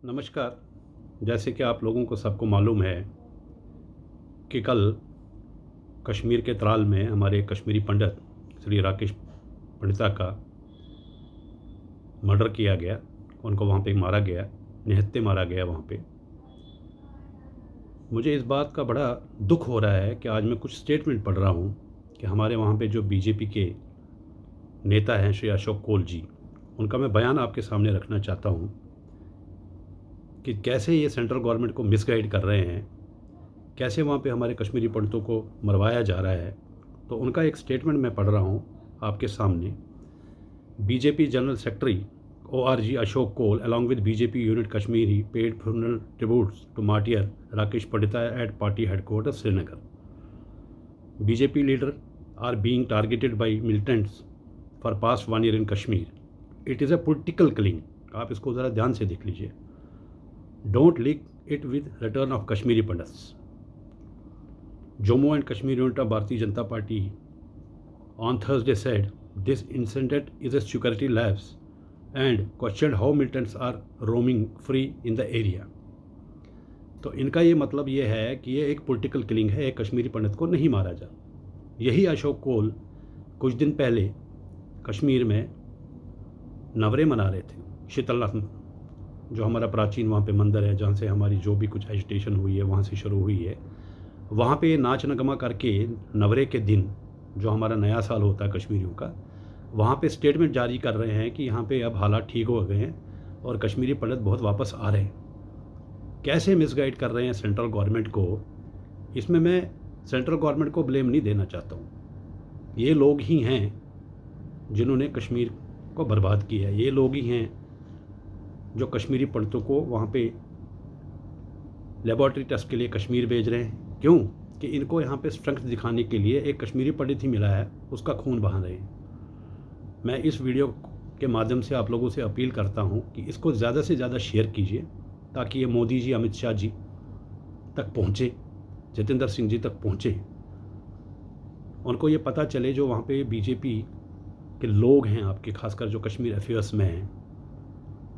नमस्कार। जैसे कि आप लोगों को सबको मालूम है कि कल कश्मीर के त्राल में हमारे कश्मीरी पंडित श्री राकेश पंडिता का मर्डर किया गया। उनको वहाँ पे मारा गया, निहत्थे मारा गया वहाँ पे। मुझे इस बात का बड़ा दुख हो रहा है कि आज मैं कुछ स्टेटमेंट पढ़ रहा हूँ कि हमारे वहाँ पे जो बीजेपी के नेता हैं श्री अशोक कोल जी, उनका मैं बयान आपके सामने रखना चाहता हूँ कि कैसे ये सेंट्रल गवर्नमेंट को मिसगाइड कर रहे हैं, कैसे वहाँ पे हमारे कश्मीरी पंडितों को मरवाया जा रहा है। तो उनका एक स्टेटमेंट मैं पढ़ रहा हूँ आपके सामने। BJP general secretary ORG Ashok Koul along with BJP unit Kashmiri paid funeral tributes to martyr Rakesh Pandita at party headquarters Srinagar. BJP leader are being targeted by militants for past 1 year in Kashmir. It is a political killing. आप इसको ज़रा ध्यान से देख लीजिए। Don't link it with return of Kashmiri Pandits. Jammu and Kashmir unit of Bharatiya Janata Party on Thursday said this incident is a security lapse and questioned how militants are roaming free in the area. तो इनका ये मतलब ये है कि ये एक political killing है, एक कश्मीरी पंडित को नहीं मारा जा। यही अशोक कोल कुछ दिन पहले कश्मीर में नवरे मना रहे थे। शीतलनाथ जो हमारा प्राचीन वहाँ पे मंदिर है, जहाँ से हमारी जो भी कुछ एजिटेशन हुई है वहाँ से शुरू हुई है, वहाँ पे नाच नगमा करके नवरे के दिन जो हमारा नया साल होता है कश्मीरियों का, वहाँ पे स्टेटमेंट जारी कर रहे हैं कि यहाँ पे अब हालात ठीक हो गए हैं और कश्मीरी पंडित बहुत वापस आ रहे हैं। कैसे मिसगाइड कर रहे हैं सेंट्रल गवर्नमेंट को, इसमें मैं सेंट्रल गवर्नमेंट को ब्लेम नहीं देना चाहता हूँ। ये लोग ही हैं जिन्होंने कश्मीर को बर्बाद किया है। ये लोग ही हैं जो कश्मीरी पंडितों को वहाँ पे लेबॉर्ट्री टेस्ट के लिए कश्मीर भेज रहे हैं। क्यों? कि इनको यहाँ पे स्ट्रेंथ दिखाने के लिए एक कश्मीरी पंडित ही मिला है, उसका खून बहा रहे हैं। मैं इस वीडियो के माध्यम से आप लोगों से अपील करता हूँ कि इसको ज़्यादा से ज़्यादा शेयर कीजिए ताकि ये मोदी जी, अमित शाह जी तक पहुँचे, जितेंद्र सिंह जी तक पहुँचे, उनको ये पता चले जो वहाँ पे बीजेपी के लोग हैं आपके, खासकर जो कश्मीर अफेयर्स में हैं,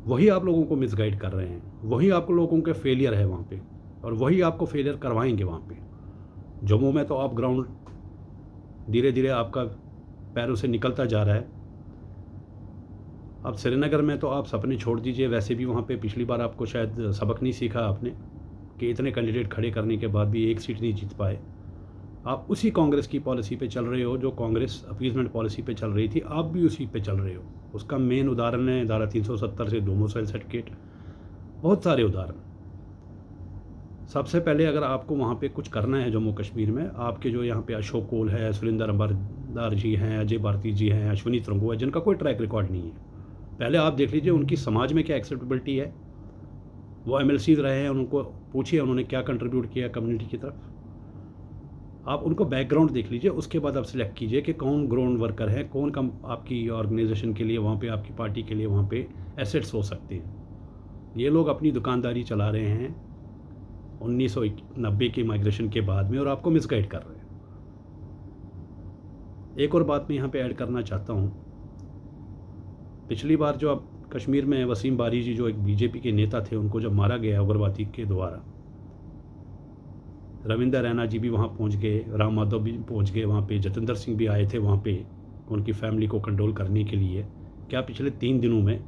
वही आप लोगों को मिसगाइड कर रहे हैं। वही आप लोगों के फेलियर है वहाँ पे और वही आपको फेलियर करवाएंगे वहाँ पे। जम्मू में तो आप ग्राउंड धीरे धीरे आपका पैरों से निकलता जा रहा है। अब श्रीनगर में तो आप सपने छोड़ दीजिए। वैसे भी वहाँ पे पिछली बार आपको शायद सबक नहीं सीखा आपने कि इतने कैंडिडेट खड़े करने के बाद भी एक सीट नहीं जीत पाए। आप उसी कांग्रेस की पॉलिसी पे चल रहे हो जो कांग्रेस अपीजमेंट पॉलिसी पे चल रही थी, आप भी उसी पे चल रहे हो। उसका मेन उदाहरण है धारा 370 से डोमिसाइल सर्टिफिकेट, बहुत सारे उदाहरण। सबसे पहले अगर आपको वहाँ पे कुछ करना है जम्मू कश्मीर में, आपके जो यहाँ पे अशोक कोल है, सुरेंद्र अंबारदार जी हैं, अजय भारती जी हैं, अश्विनी तरंगो है, जिनका कोई ट्रैक रिकॉर्ड नहीं है, पहले आप देख लीजिए उनकी समाज में क्या एक्सेप्टेबिलिटी है। वो MLCs रहे हैं, उनको पूछिए उन्होंने क्या कंट्रीब्यूट किया कम्युनिटी की तरफ। आप उनको बैकग्राउंड देख लीजिए, उसके बाद आप सिलेक्ट कीजिए कि कौन ग्राउंड वर्कर है, कौन कम आपकी ऑर्गेनाइजेशन के लिए वहाँ पे, आपकी पार्टी के लिए वहाँ पे एसेट्स हो सकते हैं। ये लोग अपनी दुकानदारी चला रहे हैं 1990 की माइग्रेशन के बाद में और आपको मिसगाइड कर रहे हैं। एक और बात मैं यहाँ पे ऐड करना चाहता हूँ। पिछली बार जो अब कश्मीर में वसीम बारी जी जो एक बीजेपी के नेता थे, उनको जब मारा गया उग्रवादी के द्वारा, रविंदर रैना जी भी वहाँ पहुँच गए, राम माधव भी पहुँच गए वहाँ पे, जितेंद्र सिंह भी आए थे वहाँ पे उनकी फैमिली को कंट्रोल करने के लिए। क्या पिछले 3 दिनों में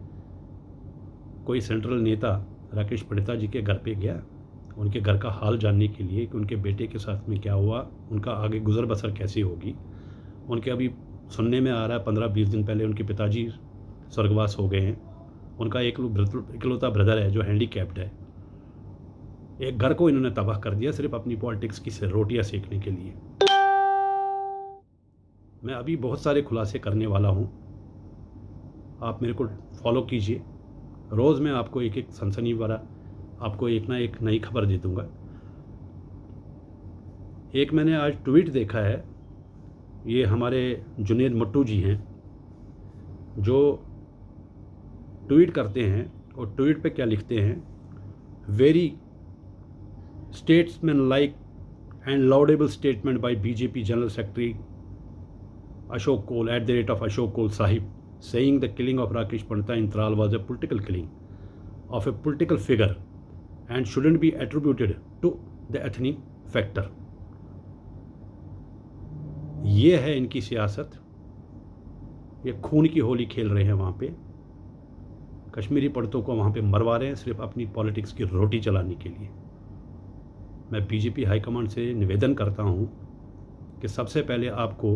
कोई सेंट्रल नेता राकेश पंडिता जी के घर पे गया उनके घर का हाल जानने के लिए कि उनके बेटे के साथ में क्या हुआ, उनका आगे गुजर बसर कैसी होगी? उनके अभी सुनने में आ रहा है 15-20 दिन पहले उनके पिताजी स्वर्गवास हो गए हैं। उनका इकलौता ब्रदर है जो हैंडीकैप्ड है। एक घर को इन्होंने तबाह कर दिया सिर्फ अपनी पॉलिटिक्स की रोटियां सेकने के लिए। मैं अभी बहुत सारे खुलासे करने वाला हूं, आप मेरे को फॉलो कीजिए। रोज़ मैं आपको एक एक सनसनी वाला, आपको एक ना एक नई खबर दे दूंगा। एक मैंने आज ट्वीट देखा है, ये हमारे जुनेद मट्टू जी हैं जो ट्वीट करते हैं और ट्वीट पे क्या लिखते हैं, very statesman-like and laudable statement by BJP General Secretary Ashok Koul @ of Ashok Koul Sahib, saying the killing of Rakesh Pandita in Tral was a political killing. of a political figure and shouldn't be attributed to the ethnic factor. ये है इनकी सियासत। ये खून की होली खेल रहे हैं वहाँ पे, कश्मीरी पंडितों को वहाँ पे मरवा रहे हैं सिर्फ अपनी पॉलिटिक्स की रोटी चलाने के लिए। मैं बीजेपी हाईकमांड से निवेदन करता हूँ कि सबसे पहले आपको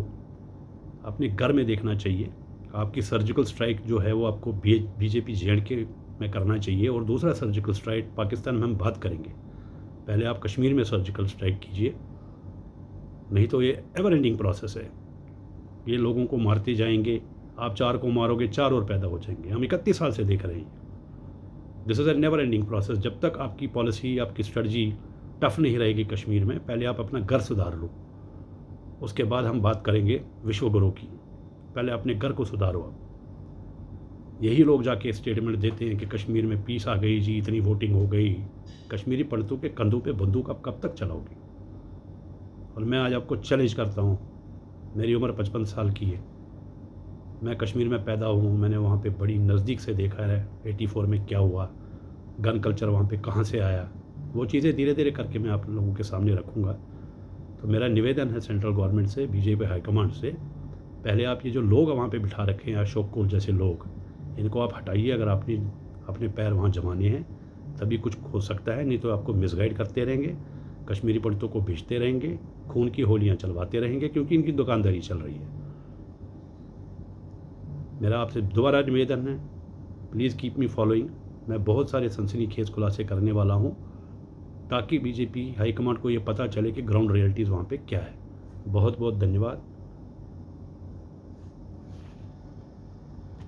अपने घर में देखना चाहिए। आपकी सर्जिकल स्ट्राइक जो है वो आपको बीजेपी JNK में करना चाहिए, और दूसरा सर्जिकल स्ट्राइक पाकिस्तान में हम बात करेंगे। पहले आप कश्मीर में सर्जिकल स्ट्राइक कीजिए, नहीं तो ये एवर एंडिंग प्रोसेस है। ये लोगों को मारते जाएंगे, आप 4 को मारोगे 4 और पैदा हो जाएंगे। हम 31 साल से देख रहे हैं। This is a never ending process. जब तक आपकी पॉलिसी, आपकी स्ट्रेटजी टफ नहीं रहेगी कश्मीर में, पहले आप अपना घर सुधार लो, उसके बाद हम बात करेंगे विश्व गुरु की। पहले अपने घर को सुधारो आप। यही लोग जाके स्टेटमेंट देते हैं कि कश्मीर में पीस आ गई जी, इतनी वोटिंग हो गई। कश्मीरी पंडितों के कंधों पे बंदूक आप कब तक चलाओगे? और मैं आज आपको चैलेंज करता हूँ, मेरी उम्र 55 साल की है, मैं कश्मीर में पैदा हूँ, मैंने वहाँ पे बड़ी नज़दीक से देखा है 84 में क्या हुआ, गन कल्चर वहाँ पे कहाँ से आया। वो चीज़ें धीरे धीरे करके मैं आप लोगों के सामने रखूँगा। तो मेरा निवेदन है सेंट्रल गवर्नमेंट से, बीजेपी हाईकमांड से, पहले आप ये जो लोग वहाँ पे बिठा रखे हैं, अशोक कोल जैसे लोग, इनको आप हटाइए। अगर आपने अपने पैर वहाँ जमाने हैं तभी कुछ हो सकता है, नहीं तो आपको मिसगाइड करते रहेंगे, कश्मीरी पंडितों को भेजते रहेंगे, खून की होलियाँ चलवाते रहेंगे, क्योंकि इनकी दुकानदारी चल रही है। मेरा आपसे दोबारा निवेदन है, प्लीज़ कीप मी फॉलोइंग। मैं बहुत सारे सनसनीखेज खुलासे करने वाला हूँ, ताकि बीजेपी हाईकमांड को ये पता चले कि ग्राउंड रियलिटीज़ वहाँ पे क्या है। बहुत बहुत धन्यवाद।